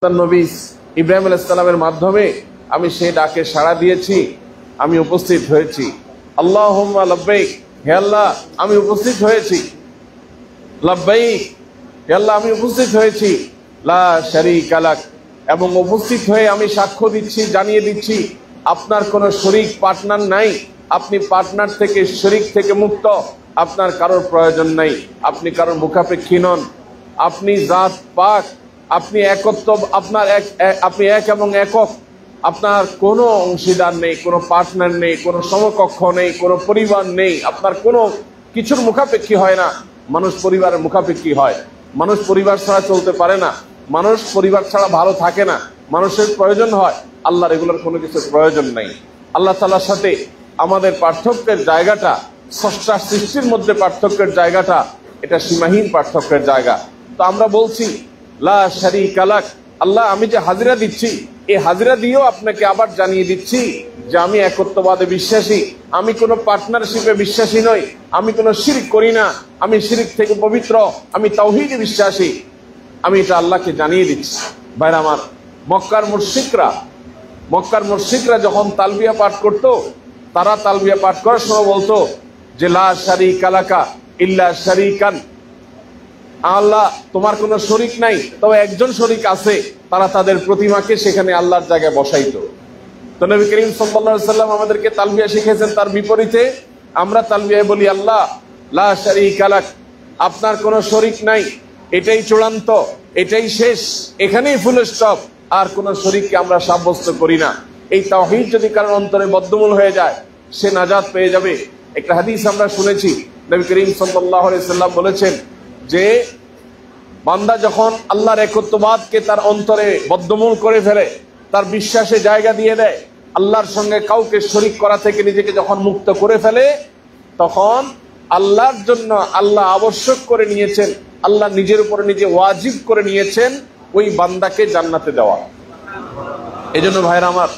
নবী ইব্রাহিম আলাইহিস সালামের মাধ্যমে আমি সেই ডাকে সাড়া দিয়েছি, আমি উপস্থিত হয়েছি। আল্লাহুম্মা লাব্বাইক, হে আল্লাহ আমি উপস্থিত হয়েছি। লাব্বাইক, হে আল্লাহ আমি উপস্থিত হয়েছি। লা শারীকা লাক, এবং উপস্থিত হয়ে আমি সাক্ষ্য দিচ্ছি, জানিয়ে দিচ্ছি আপনার কোনো শরীক পার্টনার নাই। আপনি পার্টনার থেকে, শরীক থেকে মুক্ত। আপনার কারোর প্রয়োজন নাই, আপনি কারোর মুখাপেক্ষী নন। আপনি জাত পাক, আপনি একত্ব, আপনি এক এবং একক। আপনার কোনো অংশীদার নেই, কোনো পার্টনার নেই, কোনো সমকক্ষ নেই, কোনো পরিবার নেই। আপনার কোনো কিছুর মুখাপেক্ষী হয় না। মানুষ পরিবারের মুখাপেক্ষী হয়। মানুষ পরিবার ছাড়া চলতে পারে না। মানুষ পরিবার ছাড়া ভালো থাকে না। মানুষের প্রয়োজন হয়, আল্লাহর এগুলোর কোনো কিছুর প্রয়োজন নেই। আল্লাহ তাআলার সাথে আমাদের পার্থক্যের জায়গাটা, স্রষ্টা সৃষ্টির মধ্যে পার্থক্যের জায়গাটা, এটা সীমাহীন পার্থক্যের জায়গা। তো আমরা বলছি লা শারীকা লাক, আল্লাহ আমি যে হাজিরা দিচ্ছি, এই হাজিরা দিয়েও আপনাকে আবার জানিয়ে দিচ্ছি যে আমি একত্ববাদে বিশ্বাসী, আমি কোনো পার্টনারশিপে বিশ্বাসী নই, আমি কোনো শিরক করি না, আমি শিরক থেকে পবিত্র, আমি তাওহীদে বিশ্বাসী। আমি এটা আল্লাহকে জানিয়ে দিচ্ছি। ভাইরা আমার, মক্কার মুশরিকরা যখন তালবিয়া পাঠ করত, তারা তালবিয়া পাঠ করার সময় বলতো যে লা শারীকা লাকা ইল্লা শারীকান, আল্লাহ তোমার কোনো শরীক নাই, তবে একজন শরীক আছে। তারা তাদের প্রতিমাকে সেখানে আল্লাহর জায়গায় বসাইতো। তো নবী করিম সাল্লাল্লাহু আলাইহি ওয়াসাল্লাম আমাদেরকে তালবিয়া শিখিয়েছেন। তার বিপরীতে আমরা তালবিয়ায় বলি আল্লাহ লা শারীকা লাক, আপনার কোনো শরীক নাই, এটাই চূড়ান্ত, এটাই শেষ, এখানেই ফুল স্টপ। আর কোনো শরীককে আমরা সাব্যস্ত করি না। এই তাওহীদ যদি কারোর অন্তরে বদ্ধমূল হয়ে যায়, সে নাজাত পেয়ে যাবে। একটা হাদিস আমরা শুনেছি, নবী করিম সাল্লাল্লাহু আলাইহি ওয়াসাল্লাম বলেছেন যে বান্দা যখন আল্লাহর একত্ববাদকে তার অন্তরে বদ্ধমূল করে ফেলে, তার বিশ্বাসে জায়গা দিয়ে দেয়, আল্লাহর সঙ্গে কাউকে শরীক করা থেকে নিজেকে যখন মুক্ত করে ফেলে, তখন আল্লাহর জন্য আল্লাহ আবশ্যক করে নিয়েছেন, আল্লাহ নিজের উপরে নিজে ওয়াজিব করে নিয়েছেন ওই বান্দাকে জান্নাতে দেওয়া। এজন্য ভাইরা আমার,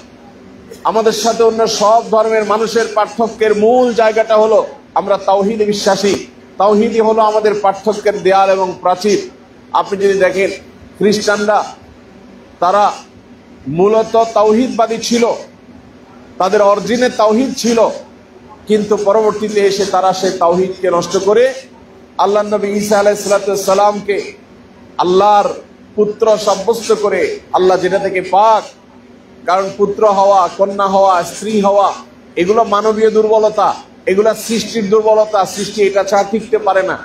আমাদের সাথে অন্য সব ধর্মের মানুষের পার্থক্যের মূল জায়গাটা হলো আমরা তাওহীদে বিশ্বাসী। তাওহীদই হলো আমাদের পার্থক্যের দেয়াল এবং প্রাচীর। আপনি যদি দেখেন, খ্রিস্টানরা তারা মূলত তাওহীদবাদী ছিল, তাদের অরিজিনে তাওহীদ ছিল, কিন্তু পরবর্তীতে এসে তারা সেই তাওহীদকে নষ্ট করে আল্লাহর নবী ঈসা আলাইহিস সালামকে আল্লাহর পুত্র সাব্যস্ত করে, আল্লাহ যেটা থেকে পাক। কারণ পুত্র হওয়া, কন্যা হওয়া, স্ত্রী হওয়া এগুলো মানবীয় দুর্বলতা, এগুলা সৃষ্টির দুর্বলতা। সৃষ্টি এটা ছাড়া টিকতে পারে না।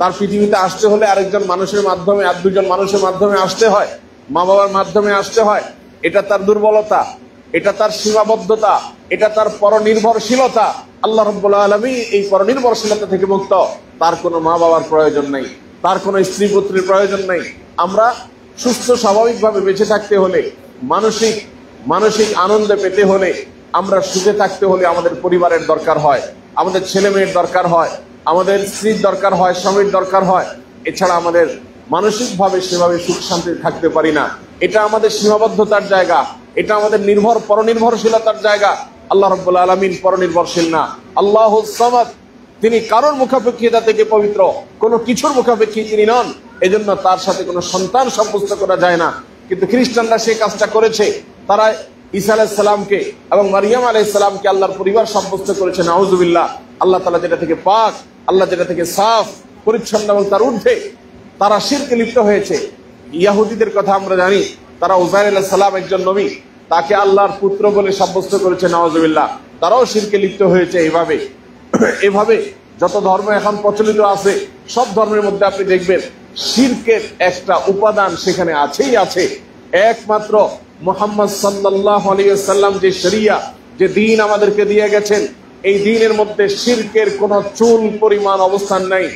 তার পৃথিবীতে আসতে হলে আরেকজন মানুষের মাধ্যমে, আর দুজন মানুষের মাধ্যমে আসতে হয়, মা বাবার মাধ্যমে আসতে হয়। এটা তার দুর্বলতা, এটা তার সীমাবদ্ধতা, এটা তার পরনির্ভরশীলতা। আল্লাহ রাব্বুল আলামিন এই পরনির্ভরশীলতা থেকে মুক্ত। তার কোনো মা বাবার প্রয়োজন নেই, তার কোনো স্ত্রী পুত্রের প্রয়োজন নেই। আমরা সুস্থ স্বাভাবিকভাবে বেঁচে থাকতে হলে, মানসিক আনন্দে পেতে হলে, আমরা সুখে থাকতে হলে আমাদের পরিবারের দরকার হয়, আমাদের ছেলে মেয়ের দরকার হয়, আমাদের স্ত্রীর দরকার হয়, স্বামীর দরকার হয়। এছাড়া আমাদের মানসিকভাবে সেভাবে সুখ শান্তি থাকতে পারি না। এটা আমাদের সীমাবদ্ধতার জায়গা, এটা আমাদের পরনির্ভরশীলতার জায়গা। আল্লাহ রাব্বুল আলামিন পরনির্ভরশীল না। আল্লাহুস সামাদ, তিনি কারোর মুখাপেক্ষিতা থেকে পবিত্র, কোনো কিছুর মুখাপেক্ষী তিনি নন। এজন্য তার সাথে কোনো সন্তান সাব্যস্ত করা যায় না। কিন্তু খ্রিস্টানরা সেই কাজটা করেছে। তারা ঈসা আলাইহিস সালামকে এবং মারিয়াম আলাইহিস সালামকে আল্লাহর পরিবার সাব্যস্ত করেছে। নাউযুবিল্লাহ। আল্লাহ তাআলা যেটা থেকে পাক, আল্লাহ যেটা থেকে সাফ, পরিচ্ছন্ন এবং তার ঊর্ধ্বে, তারা শিরকে লিপ্ত হয়েছে। ইহুদিদের কথা আমরা জানি, তারা উযাইর আলাইহিস সালাম একজন নবী, তাকে আল্লাহর পুত্র বলে সাব্যস্ত করেছে। নাউযুবিল্লাহ। তারাও শিরকে লিপ্ত হয়েছে। এভাবে যত ধর্ম এখন প্রচলিত আছে, সব ধর্মের মধ্যে আপনি দেখবেন শিরকের একটা উপাদান সেখানে আছেই আছে। একমাত্র মুহাম্মদ সাল্লাল্লাহু আলাইহি ওয়াসাল্লাম যে শরিয়া, যে দ্বীন আমাদেরকে দিয়ে গেছেন, এই দ্বীনের মধ্যে শিরকের কোনো চুল পরিমাণ অবস্থান নাই।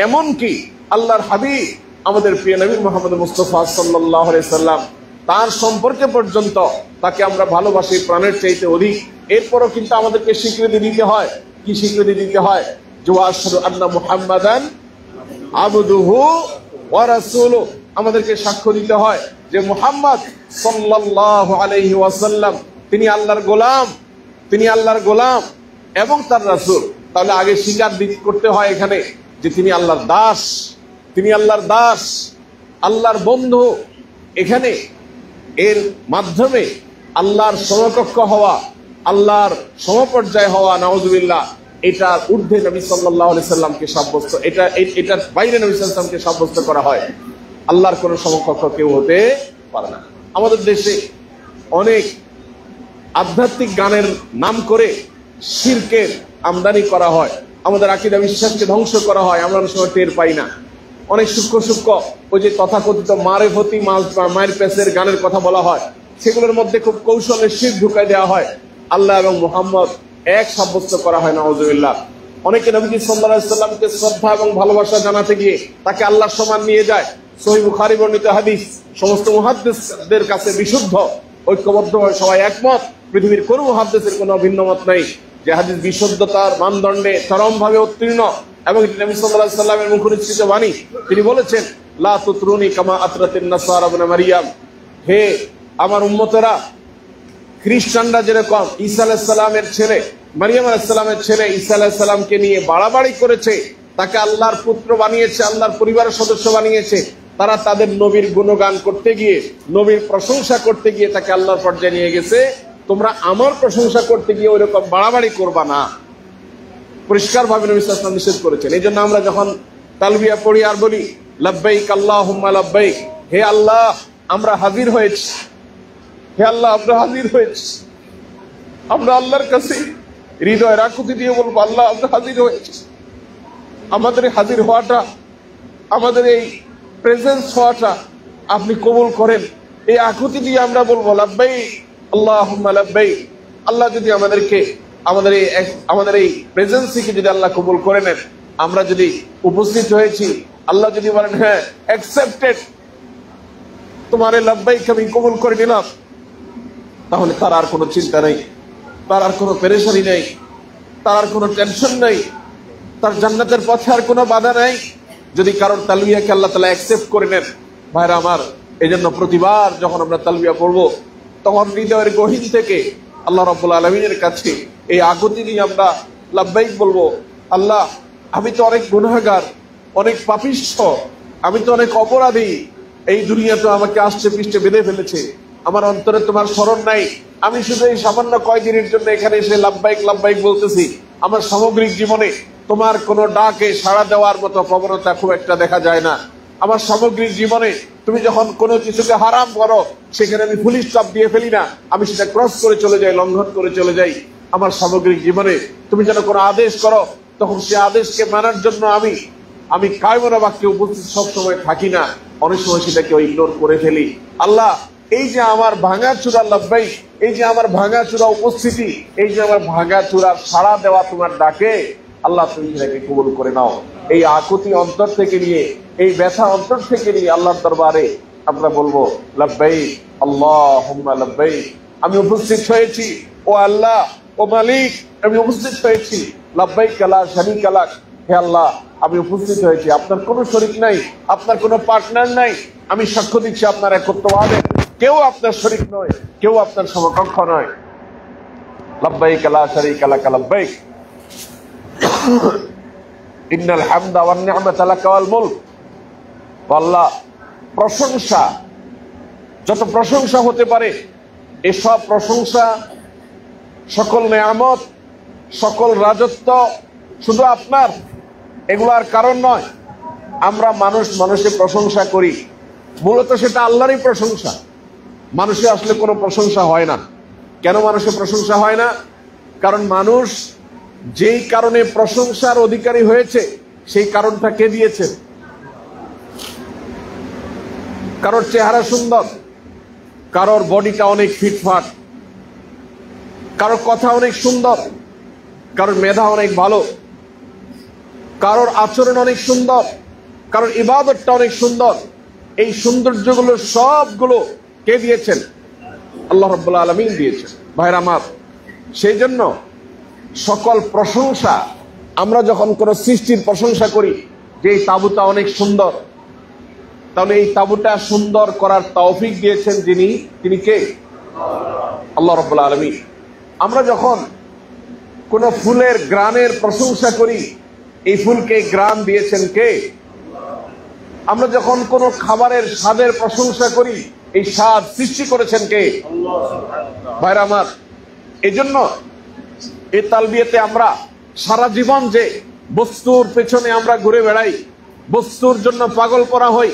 এমনকি আল্লাহর হাবিব আমাদের প্রিয় নবী মুহাম্মদ মুস্তাফা সাল্লাল্লাহু আলাইহি ওয়াসাল্লাম, তার সম্পর্কে পর্যন্ত তাকে আমরা ভালোবাসি প্রাণের চাইতে অধিক। এরপরও কিন্তু আমাদেরকে স্বীকৃতি দিতে হয়। কি স্বীকৃতি দিতে হয়? যে আশহাদু আন্না মুহাম্মাদান আবদুহু ওয়া রাসূলুহু। আমাদেরকে সাক্ষ্য দিতে হয় যে মুহাম্মদ সাল্লাল্লাহু আলাইহি ওয়াসাল্লাম তিনি আল্লাহর গোলাম এবং তার রাসূল। তাহলে আগে স্বীকার করতে হয় এখানে যে তিনি আল্লাহর দাস, আল্লাহর বন্ধু। এখানে এর মাধ্যমে আল্লাহর সমকক্ষ হওয়া, আল্লাহর সমপর্যায় হওয়া, নাউজুবিল্লাহ, এটার ঊর্ধ্বে নবী সাল্লাল্লাহু আলাইহি সাল্লামকে সাব্যস্ত, এটার বাইরে নবী সাল্লাল্লাহু আলাইহি সাল্লামকে সাব্যস্ত করা হয়। আল্লাহর কোনো সমকক্ষ কেউ হতে পারে না। আমাদের দেশে অনেক আধ্যাত্মিক গানের নাম করে শিরকের আমদানি করা হয়, আমাদের আকীদা বিশ্বাসকে ধ্বংস করা হয়, আমরা অনেক সময় টের পাই না। অনেক সূক্ষ্ম সূক্ষ্ম ওই যে তথাকথিত মারেফতি মায়ের পেসের গানের কথা বলা হয়, সেগুলোর মধ্যে খুব কৌশলে শিরক ঢুকাই দেওয়া হয়, আল্লাহ এবং মুহাম্মদ এক সাব্যস্ত করা হয়, নাউজুবিল্লাহ। অনেকে নবীজি সাল্লাল্লাহু আলাইহি সাল্লামকে শ্রদ্ধা এবং ভালোবাসা জানাতে গিয়ে তাকে আল্লাহর সমান নিয়ে যায়। সহিহ বুখারী বর্ণিত হাদিস, সমস্ত মুহাদ্দিসদের কাছে বিশুদ্ধ, ঐক্যবদ্ধভাবে সবাই একমত, পৃথিবীর কোনো মুহাদ্দিসের কোনো ভিন্ন মত নাই যে হাদিস বিশুদ্ধতার মানদণ্ডে চরমভাবে উত্তীর্ণ। এবং নবী সাল্লাল্লাহু আলাইহি সাল্লামের মুখনিসৃত বাণী, তিনি বলেছেন, লা তুতরুনি কামা আতরাতিন নাসারা ইবনে মারইয়াম, হে আমার উম্মতেরা, খ্রিস্টানরা যেরকম ঈসা আলাইহিস সালামের ছেলে মারিয়াম আলাইহিস সালামের ছেলে ঈসা আলাইহিস সালামকে নিয়ে বাড়াবাড়ি করেছে, তাকে আল্লাহর পুত্র বানিয়েছে, আল্লাহর পরিবারের সদস্য বানিয়েছে, তারা তাদের নবীর গুণগান করতে গিয়ে, নবীর প্রশংসা করতে গিয়ে তাকে আল্লাহর পর্যায়ে নিয়ে গেছে। তোমরা আমার প্রশংসা করতে গিয়ে ওইরকম বাড়াবাড়ি করবা না। পরিষ্কার ভাবে নবী সাল্লাল্লাহু আলাইহি ওয়াসাল্লাম নিষেধ করেছেন। এই জন্য আমরা যখন তালবিয়া পড়ি আর বলি লাব্বাইক আল্লাহুম্মা লাব্বাইক, হে আল্লাহ আমরা হাজির হয়েছি, হে আল্লাহ আমরা হাজির হয়েছি, আমরা আল্লাহর কাছে হৃদয়ের আকুতি দিয়ে বলবো, আল্লাহ আমরা হাজির হয়েছি। আমাদের হাজির হওয়াটা, আমাদের এই প্রেজেন্স হওয়াটা আপনি কবুল করেন, এই আকুতি দিয়ে আমরা বলবো লাব্বাইক আল্লাহুম্মা লাব্বাইক। আল্লাহ যদি আমাদের এই প্রেজেন্সকে যদি আল্লাহ কবুল করে নেন, আমরা যদি উপস্থিত হয়েছি, আল্লাহ যদি বলেন হ্যাঁ অ্যাকসেপ্টেড, তোমার এই লাব্বাইক আমি কবুল করে নিলাম, তাহলে তার আর কোনো চিন্তা নেই, তার আর কোনো পেরেশানি নেই, তার আর কোনো টেনশন নেই, তার জান্নাতের পথে আর কোনো বাধা নেই, যদি কারোর তালবিয়াকে আল্লাহ তাআলা অ্যাকসেপ্ট করে নেন। ভাইরা আমার, এই জন্য প্রতিবার যখন আমরা তালবিয়া পড়বো, তখন হৃদয়ের গহীন থেকে আল্লাহ রাব্বুল আলামিনের কাছে এই আকুতি নিয়ে আমরা লাব্বাইক বলবো, আল্লাহ আমি তো অনেক গুনাহগার, অনেক পাপিষ্ঠ, আমি তো অনেক অপরাধী, এই দুনিয়া তো আমাকে আষ্টে পৃষ্ঠে বেঁধে ফেলেছে, আমার অন্তরে তোমার স্মরণ নাই, আমি শুধু এই সামান্য কয়েকদিনের জন্য এখানে এসে লাব্বাইক লাব্বাইক বলতেছি, আমার সামগ্রিক জীবনে তোমার কোনো ডাকে সাড়া দেওয়ার মতো প্রবণতা খুব একটা দেখা যায় না। আমার সামগ্রিক জীবনে তুমি যখন কোনো কিছুকে হারাম করো, সেখানে আমি ফুল স্টপ দিয়ে ফেলি না, আমি সেটা ক্রস করে চলে যাই, লঙ্ঘন করে চলে যাই। আমার সামগ্রিক জীবনে তুমি যেন কোনো আদেশ করো, তখন সে আদেশকে মানার জন্য আমি কায়মনা বাক্যে উপস্থিত সবসময় থাকি না, অনেক সময় সেটাকে ইগনোর করে ফেলি। আল্লাহ এই যে আমার ভাঙাচুরা লাব্বাইক, এই যে আমার ভাঙাচুরা উপস্থিতি, এই যে আমার ভাঙাচুরা সাড়া দেওয়া তোমার ডাকে, আল্লাহ তুমি সেটাকে কবুল করে নাও। এই আকুতি অন্তর থেকে নিয়ে, এই ব্যথা অন্তর থেকে নিয়ে আল্লাহর দরবারে আমরা বলবো লাব্বাইক আল্লাহুম্মা লাব্বাইক, আমি উপস্থিত হয়েছি, ও আল্লাহ, ও মালিক, আমি উপস্থিত হয়েছি, লাব্বাইক লা শারীকা লাক, হে আল্লাহ আমি উপস্থিত হয়েছি, আপনার কোনো শরীক নাই, আপনার কোনো পার্টনার নাই, আমি সাক্ষ্য দিচ্ছি আপনার একত্ববাদে, কেউ আপনার শরীক নয়, কেউ আপনার সমকক্ষ নয়। লাব্বাইক লা শারীকা লাক লাব্বাইক ইন্নাল হামদা ওয়ান নি'মাতা লাকা ওয়াল মুলক। আল্লাহ প্রশংসা, যত প্রশংসা হতে পারে, এসব প্রশংসা, সকল নেয়ামত, সকল রাজত্ব শুধু আপনার, এগুলার কারণ নয়। আমরা মানুষের প্রশংসা করি, মূলত সেটা আল্লাহরই প্রশংসা, মানুষের আসলে কোনো প্রশংসা হয় না। কেন মানুষের প্রশংসা হয় না? কারণ মানুষ যেই কারণে প্রশংসার অধিকারী হয়েছে, সেই কারণটা কে দিয়েছে? কারোর চেহারা সুন্দর, কারোর বডিটা অনেক ফিটফাট, কারোর কথা অনেক সুন্দর, কারোর মেধা অনেক ভালো, কারোর আচরণ অনেক সুন্দর, কারোর ইবাদতটা অনেক সুন্দর। এই সৌন্দর্যগুলো সবগুলো কে দিয়েছেন? আল্লাহ রাব্বুল আলামিন দিয়েছেন। ভাইরা আমার, সেই জন্য সকল প্রশংসা, আমরা যখন কোনো সৃষ্টির প্রশংসা করি যে এই তাঁবুটা অনেক সুন্দর, তাহলে এই তাঁবুটা সুন্দর করার তৌফিক দিয়েছেন তিনি কে? আল্লাহ রাব্বুল আলামিন। আমরা যখন কোনো ফুলের গ্রানের প্রশংসা করি, এই ফুলকে গ্রান দিয়েছেন কে? আমরা যখন কোনো খাবারের স্বাদের প্রশংসা করি, এই স্বাদ সৃষ্টি করেছেন কে? ভাইরা আমার, এই জন্য এই তালবিয়াতে আমরা সারা জীবন যে বস্তুর পেছনে আমরা ঘুরে বেড়াই, বস্তুর জন্য পাগল করা হই,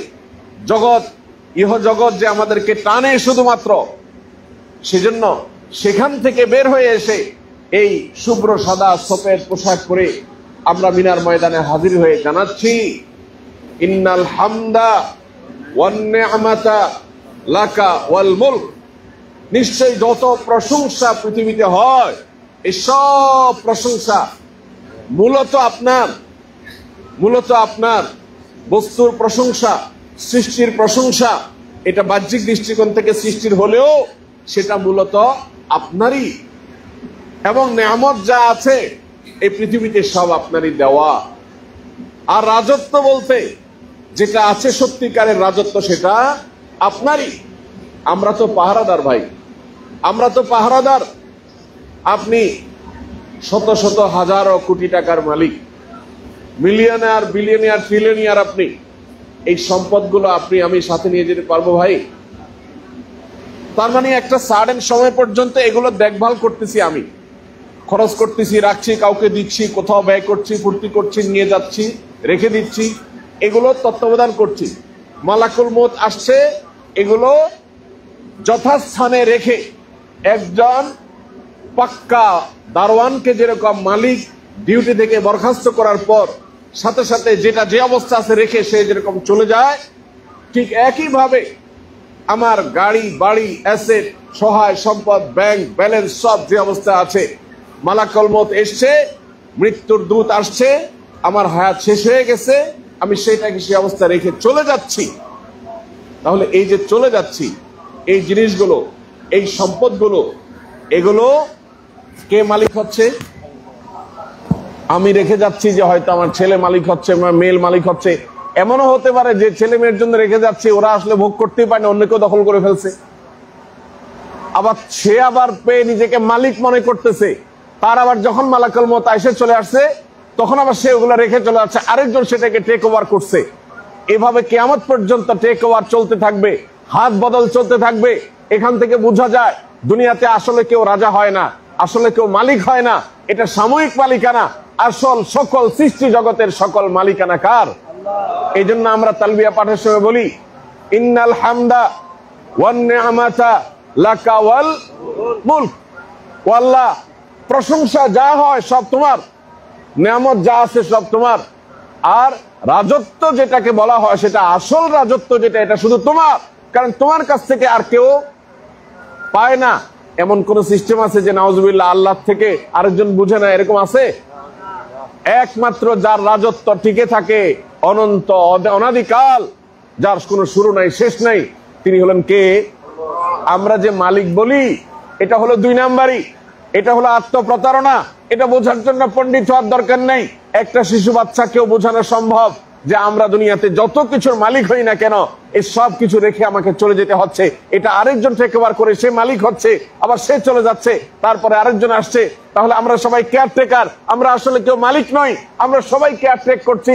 জগৎ ইহ জগৎ যে আমাদেরকে টানে শুধুমাত্র, সেজন্য সেখান থেকে বের হয়ে এসে এই শুভ্র সাদা সফেদ পোশাক পরে আমরা মিনার ময়দানে হাজির হয়ে জানাচ্ছি, ইন্নাল হামদা ওয়ান নি'মাতা লাকা ওয়াল মুলক। নিশ্চয়ই যত প্রশংসা পৃথিবীতে হয়, এই সব প্রশংসা মূলত আপনার বস্তুর প্রশংসা, সৃষ্টির প্রশংসা, এটা বাহ্যিক দৃষ্টিকোণ থেকে সৃষ্টির হলেও সেটা মূলত আপনারই। এবং নেয়ামত যা আছে এই পৃথিবীতে সব আপনারই দেওয়া। আর রাজত্ব বলতে যেটা আছে, সত্যিকারের রাজত্ব, সেটা আপনারই। আমরা তো পাহারাদার ভাই, আমরা তো পাহারাদার। আপনি শত শত হাজারো কোটি টাকার মালিক, মিলিয়নার, বিলিয়নিয়ার, ট্রিলিয়নিয়ার। আপনি এই সম্পদগুলো আপনি আমি সাথে নিয়ে যেতে পারবো ভাই? তার মানে একটা সার্টেন সময় পর্যন্ত এগুলো দেখভাল করতেছি, আমি খরচ করতেছি, রাখছি, কাউকে দিচ্ছি, কোথাও ব্যয় করছি, ফুর্তি করছি, নিয়ে যাচ্ছি, রেখে দিচ্ছি, এগুলো তত্ত্বাবধান করছি। মালাকুল মউত আসছে, এগুলো যথাস্থানে রেখে একজন পাক্কা দারোয়ানকে যেরকম মালিক ডিউটি থেকে বরখাস্ত করার পর সাথে সাথে যেটা যে অবস্থা আছে রেখে সে যেরকম চলে যায়, ঠিক একইভাবে আমার গাড়ি, বাড়ি, অ্যাসেট, সহায় সম্পদ, ব্যাংক ব্যালেন্স সব যে অবস্থা আছে, মালাকুল মউত এসছে, মৃত্যুর দূত আসছে, আমার হায়াত শেষ হয়ে গেছে, আমি সেটাকে সে অবস্থা রেখে চলে যাচ্ছি। তাহলে এই যে চলে যাচ্ছি, এই জিনিসগুলো, এই সম্পদগুলো, এগুলো কে মালিক হচ্ছে? আমি রেখে যাচ্ছি যে হয়তো আমার ছেলে মালিক হচ্ছে, আমার মেয়ে মালিক হচ্ছে। এমনও হতে পারে যে ছেলে মেয়ের জন্য রেখে যাচ্ছে, ওরা আসলে ভোগ করতেই পারে না, অন্য কেউ দখল করে ফেলছে। আবার সে আবার পেয়ে নিজেকে মালিক মনে করতেছে, তার আবার যখন মালাকুল মউত এসে চলে আসছে, তখন আবার সে ওগুলা রেখে চলে যাচ্ছে, আরেকজন সেটাকে টেক ওভার করছে। এভাবে কিয়ামত পর্যন্ত টেক ওভার চলতে থাকবে, হাত বদল চলতে থাকবে। এখান থেকে বোঝা যায় দুনিয়াতে আসলে কেউ রাজা হয় না, আসলে কেউ মালিক হয় না। এটা সাময়িক মালিকানা, আসল সকল সৃষ্টি জগতের সকল মালিকানা কার? এই জন্য আমরা তালবিয়া পাঠের সময় বলি, ইন্নাল হামদা ওয়ান নি'মাতা লাকা ওয়াল মুলক। ও আল্লাহ, প্রশংসা যা হয় সব তোমার, নিয়ামত যা আছে সব তোমার। আর রাজত্ব যেটাকে বলা হয়, সেটা আসল রাজত্ব যেটা, এটা শুধু তোমার। কারণ তোমার কাছ থেকে আর কেউ পায় না। এমন কোন সিস্টেম আছে যে নাউজুবিল্লাহ আল্লাহ থেকে আরেকজন বুঝে না? এরকম আছে? একমাত্র যার রাজত্ব টিকে থাকে অনন্ত অনাদিকাল, যার কোনো শুরু নাই শেষ নাই, তিনি হলেন কে? আমরা যে মালিক বলি, এটা হলো দুই নাম্বারই, এটা হলো আত্মপ্রতারণা। এটা বোঝার জন্য পণ্ডিত হওয়ার দরকার নেই। একটা শিশু বাচ্চাকেও বোঝানো সম্ভব যে আমরা দুনিয়াতে যত কিছুর মালিক হই না কেন, এই সব কিছু রেখে আমাকে চলে যেতে হচ্ছে। এটা আরেকজন টেক ওভার করে, সে মালিক হচ্ছে, আবার সে চলে যাচ্ছে, তারপরে আরেকজন আসছে। তাহলে আমরা সবাই কেয়ারটেকার, আমরা আসলে কেউ মালিক নই, আমরা সবাই কেয়ারটেক করছি।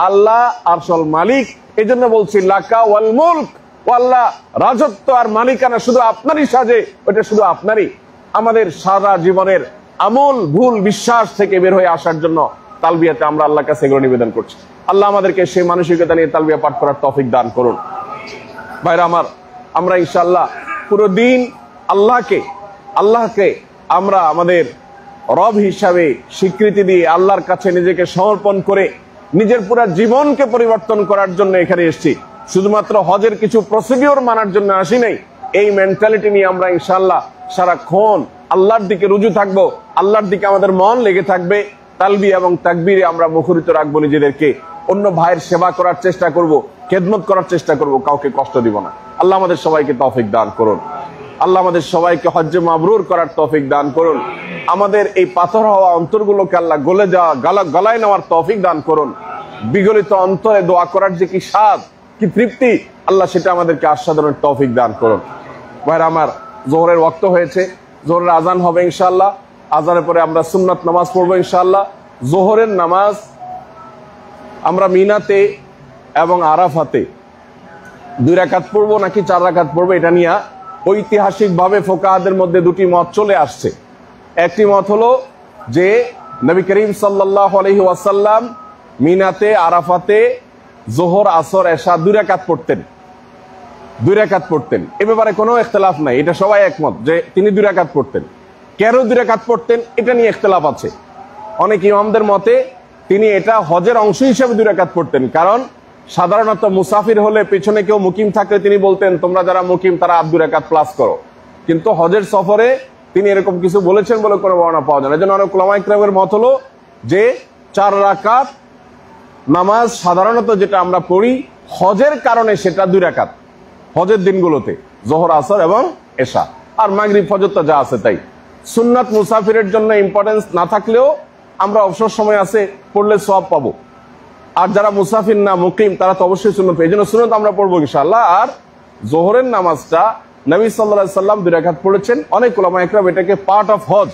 আল্লাহ আসল মালিক। এই জন্য বলছি লাকা ওয়াল মুলক। ও আল্লাহ, রাজত্ব আর মালিকানা শুধু আপনারই সাজে, ওটা শুধু আপনারই। আমাদের সারা জীবনের আমল ভুল বিশ্বাস থেকে বের হয়ে আসার জন্য তালবিয়াতে আমরা আল্লাহর কাছে এগুলো নিবেদন করছি। আল্লাহ আমাদেরকে সেই মানসিকতা নিয়ে তালবিয়া পাঠ করার তৌফিক দান করুন। ভাইরা আমার, আমরা ইনশাআল্লাহ পুরো দিন আল্লাহকে আমরা আমাদের রব হিসাবে স্বীকৃতি দিয়ে আল্লাহর কাছে নিজেকে সমর্পণ করে নিজের পুরো জীবনকে পরিবর্তন করার জন্য এখানে এসেছি। শুধুমাত্র হজের কিছু প্রসিডিওর মানার জন্য আসি নাই। এই মেন্টালিটি নিয়ে আমরা ইনশাআল্লাহ সারাক্ষণ আল্লাহর দিকে রুজু থাকবো, আল্লাহর দিকে আমাদের মন লেগে থাকবে। তালবিয়া এবং তাকবীরে আমরা মুখরিত রাখবো নিজেদেরকে, অন্য ভাইয়ের সেবা করার চেষ্টা করব, খেদমত করার চেষ্টা করব, কাউকে কষ্ট দিব না। আল্লাহ আমাদের সবাইকে তৌফিক দান করুন। আল্লাহ আমাদের সবাইকে হজ্জে মাবরুর করার তৌফিক দান করুন। আমাদের এই পাথর হওয়া অন্তরগুলোকে আল্লাহ গলে যাওয়া গলায় নেওয়ার তৌফিক দান করুন। বিগলিত অন্তরে দোয়া করার যে কি স্বাদ, কি তৃপ্তি, আল্লাহ সেটা আমাদেরকে আস্বাদনের তৌফিক দান করুন। ভাইরা আমার, জোহরের ওয়াক্ত হয়েছে, জোহরের আজান হবে ইনশাআল্লাহ। আজানের পরে আমরা সুন্নাত নামাজ পড়বো ইনশাআল্লাহ। জোহরের নামাজ আমরা মিনাতে এবং আরাফাতে 2 রাকাত পড়বো নাকি 4 রাকাত পড়বো, এটা নিয়ে ঐতিহাসিক ভাবে ফোকাহাদের মধ্যে দুটি মত চলে আসছে। একটি মত হলো যে নবী করিম সাল্লাল্লাহু আলাইহি ওয়াসাল্লাম মিনাতে আরাফাতে জোহর আসর এশা 2 রাকাত পড়তেন, 2 রাকাত পড়তেন। এ ব্যাপারে কোনো ইখতিলাফ নাই, এটা সবাই একমত যে তিনি 2 রাকাত পড়তেন। কেন 2 রাকাত পড়তেন এটা নিয়ে ইখতিলাফ আছে। অনেক ইমামদের মতে তিনি এটা হজের অংশ হিসেবে 2 রাকাত পড়তেন, কারণ সাধারণত মুসাফির হলে পেছনে কেউ মুকিম থাকলে তিনি বলতেন তোমরা যারা মুকিম তারা 2 রাকাত প্লাস করো, কিন্তু হজের সফরে তিনি এরকম কিছু বলেছেন বলে কোনো বর্ণনা পাওয়া যায় না। এজন্য অনেক উলামায়ে কেরামের মত হলো যে 4 রাকাত নামাজ সাধারণত যেটা আমরা পড়ি হজের কারণে সেটা 2 রাকাত, হজের দিনগুলোতে জোহর আসর এবং এশা, আর মাগরিব ফজর তো যা আছে তাই। সুন্নাত মুসাফিরের জন্য ইম্পর্টেন্স না থাকলেও আমরা অবসর সময় আছে পড়লে সওয়াব পাবো, আর যারা মুসাফির না মুকিম তারা তো অবশ্যই সুন্নত পাবে। এই জন্য সুন্নত আমরা পড়বো ইনশাআল্লাহ। আর জোহরের নামাজটা নবী সাল্লাল্লাহু আলাইহি সাল্লাম 2 রাকাত পড়েছেন। অনেক উলামায়ে কেরাম এটাকে পার্ট অফ হজ,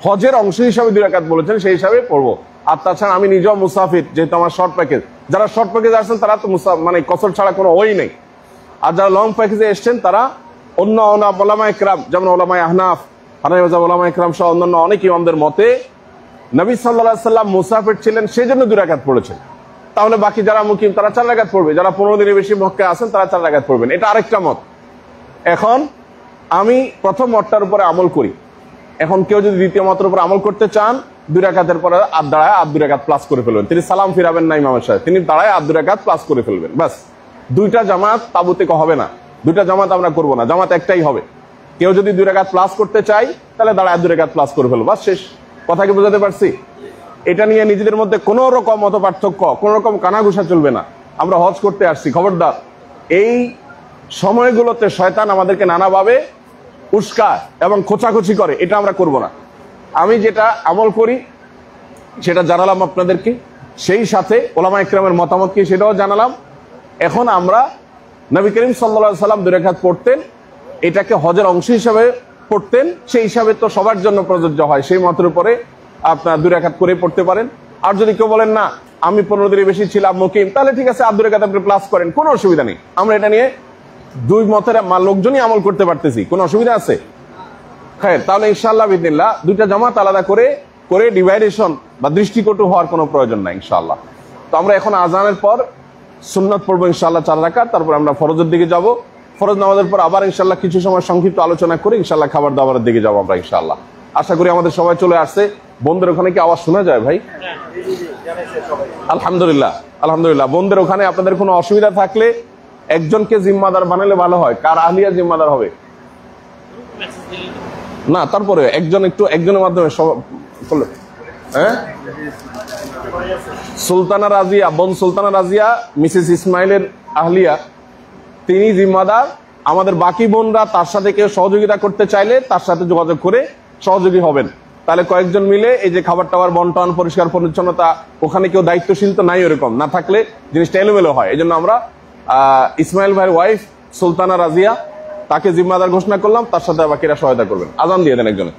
হজের অংশ হিসাবে 2 রাকাত বলেছেন, সেই হিসাবে পড়বো। আর তাছাড়া আমি নিজেও মুসাফির, যেহেতু আমার শর্ট প্যাকেজ, যারা শর্ট প্যাকেজ আসছেন তারা তো মানে কসর ছাড়া কোনো ওই নেই। আর যারা লং প্যাকেজে এসছেন তারা অন্য ওলামায়ে কেরাম যেমন ওলামায়ে আহনাফ, হানাফি মাযহাব ওলামায়ে কেরাম সহ অন্যান্য অনেক ইমামদের মতে নবী সাল্লাল্লাহু আলাইহি সাল্লাম মুসাফির ছিলেন সেই জন্য 2 রাকাত পড়েছেন। তাহলে বাকি যারা মুকিম তারা 4 রাকাত পড়বে, যারা 15 দিনের বেশি মক্কায় আছেন তারা 4 রাকাত পড়বেন। এটা আরেকটা মত। এখন আমি প্রথম মতটার উপরে আমল করি। এখন কেউ যদি দ্বিতীয় মতের উপর আমল করতে চান 2 রাকাতের পরে আর দাঁড়ায় 2 রাকাত প্লাস করে ফেলবেন। তিনি সালাম ফিরাবেন না ইমামের সাথে, তিনি দাঁড়ায় 2 রাকাত প্লাস করে ফেলবেন। বাস, 2টা জামাত তাবুতে হবে না, 2টা জামাত আমরা করব না, জামাত একটাই হবে। কেউ যদি 2 রাকাত প্লাস করতে চাই তাহলে দাঁড়ায় 2 রাকাত প্লাস করে ফেলবো, বাস শেষ। কথা কি বোঝাতে পারছি? এটা নিয়ে নিজেদের মধ্যে কোন রকম মত পার্থক্য, কোন রকম কানাঘুষা চলবে না। আমরা হজ করতে আসছি, খবরদার এই সময়গুলোতে শয়তান আমাদেরকে নানাভাবে উস্কায় এবং খোঁচাখুচি করে, এটা আমরা করব না। আমি যেটা আমল করি সেটা জানালাম আপনাদেরকে, সেই সাথে ওলামায়ে কেরামের মতামত কি সেটাও জানালাম। এখন আমরা নবী করিম সাল্লাল্লাহু আলাইহি সাল্লাম 2 রাকাত পড়তেন, এটাকে হজের অংশ হিসেবে পড়তেন, সেই হিসাবে তো সবার জন্য প্রযোজ্য হয়, সেই মতের উপরে আপনার 2 রাকাত করে পড়তে পারেন। আর যদি কেউ বলেন না আমি 15 দিনের বেশি ছিলাম মুকিম, তাহলে ঠিক আছে 2 রাকাত আপনি প্লাস করেন, কোনো অসুবিধা নেই। আমরা এটা নিয়ে 2 মতের লোকজনই আমল করতে পারতেছি, কোনো অসুবিধা আছে? হ্যাঁ, তাহলে ইনশাআল্লাহ বিদিনিল্লাহ 2টা জামাত আলাদা করে ডিভাইডেশন বা দৃষ্টিকটু হওয়ার কোনো প্রয়োজন নাই ইনশাআল্লাহ। তো আমরা এখন আজানের পর সুন্নাত পড়বো ইনশাআল্লাহ 4 রাকাত, তারপর আমরা ফরজের দিকে যাব। ফরজ নামাজের পর আবার ইনশাআল্লাহ কিছু সময় সংক্ষিপ্ত আলোচনা করে ইনশাআল্লাহ খাবার দাবারের দিকে যাবো আমরা ইনশাআল্লাহ। আশা করি আমাদের সবাই চলে আসছে। বোনদের ওখানে কি আওয়াজ শোনা যায় ভাই? আলহামদুলিল্লাহ, আলহামদুলিল্লাহ। বোনদের ওখানে আপনাদের কোনো অসুবিধা থাকলে একজনকে জিম্মাদার বানালে ভালো হয়। কার আহলিয়া জিম্মাদার হবে না, তারপরে একজনের মাধ্যমে হ্যাঁ, সুলতানা রাজিয়া, বোন সুলতানা রাজিয়া মিসেস ইসমাইলের আহলিয়া, তিনি জিম্মাদার। আমাদের বাকি বোনরা তার সাথে কেউ সহযোগিতা করতে চাইলে তার সাথে যোগাযোগ করে সহযোগী হবেন। তাহলে কয়েকজন মিলে এই যে খাবার টাবার বন্টন, পরিষ্কার পরিচ্ছন্নতা, ওখানে কেউ দায়িত্বশীল তো নাই, ওরকম না থাকলে জিনিসটা এলোমেলো হয়। এই জন্য আমরা ইসমাইল ভাইয়ের ওয়াইফ সুলতানা রাজিয়া তাকে জিম্মাদার ঘোষণা করলাম, তার সাথে বাকিরা সহায়তা করবেন। আজান দিয়ে দেন একজনে।